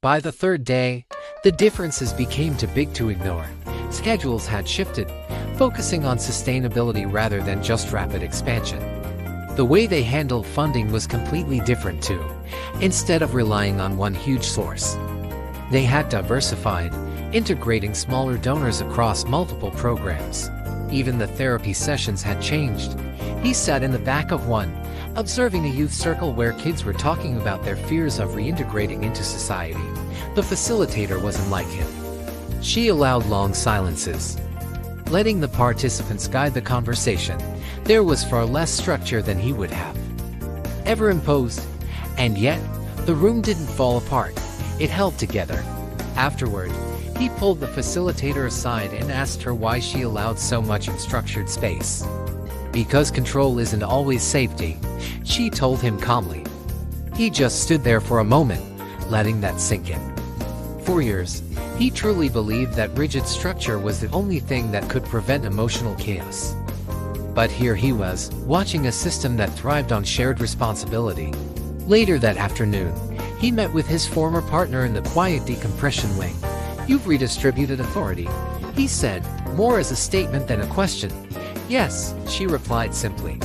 By the third day, the differences became too big to ignore. Schedules had shifted, focusing on sustainability rather than just rapid expansion. The way they handled funding was completely different too. Instead of relying on one huge source, they had diversified, integrating smaller donors across multiple programs. Even the therapy sessions had changed. He sat in the back of one, observing a youth circle where kids were talking about their fears of reintegrating into society. The facilitator wasn't like him. She allowed long silences, letting the participants guide the conversation. There was far less structure than he would have ever imposed. And yet, the room didn't fall apart. It held together. Afterward, he pulled the facilitator aside and asked her why she allowed so much unstructured space. Because control isn't always safety, she told him calmly. He just stood there for a moment, letting that sink in. For years, he truly believed that rigid structure was the only thing that could prevent emotional chaos. But here he was, watching a system that thrived on shared responsibility. Later that afternoon, he met with his former partner in the quiet decompression wing. "You've redistributed authority," he said, more as a statement than a question. "Yes," she replied simply.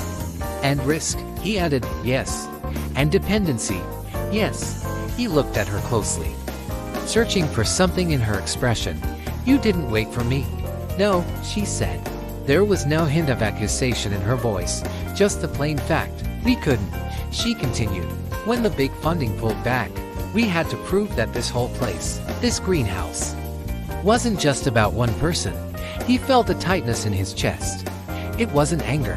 "And risk," he added. "Yes." "And dependency." "Yes." He looked at her closely, searching for something in her expression. "You didn't wait for me." "No," she said. There was no hint of accusation in her voice, just the plain fact. "We couldn't," she continued. "When the big funding pulled back, we had to prove that this whole place, this greenhouse, wasn't just about one person." He felt a tightness in his chest. It wasn't anger.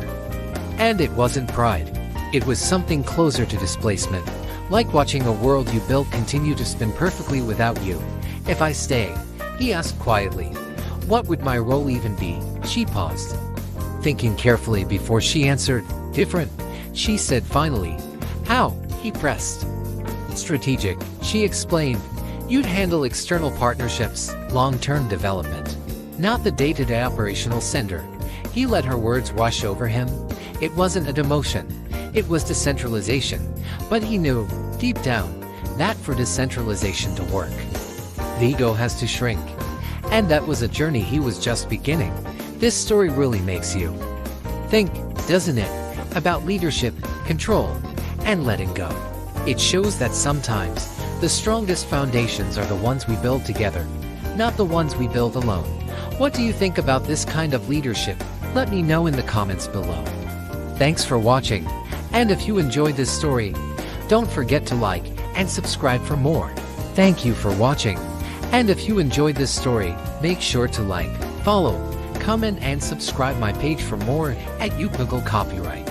And it wasn't pride. It was something closer to displacement, like watching a world you built continue to spin perfectly without you. "If I stay," he asked quietly, "what would my role even be?" She paused, thinking carefully before she answered. "Different," she said finally. "How?" he pressed. "Strategic," she explained. "You'd handle external partnerships, long-term development, not the day-to-day operational center." He let her words wash over him. It wasn't a demotion. It was decentralization. But he knew, deep down, that for decentralization to work, the ego has to shrink. And that was a journey he was just beginning. This story really makes you think, doesn't it? About leadership, control, and letting go. It shows that sometimes the strongest foundations are the ones we build together, not the ones we build alone. What do you think about this kind of leadership? Let me know in the comments below. Thanks for watching, and if you enjoyed this story, don't forget to like and subscribe for more. Thank you for watching, and if you enjoyed this story, make sure to like, follow, comment and subscribe my page for more at Upnagel Copyright.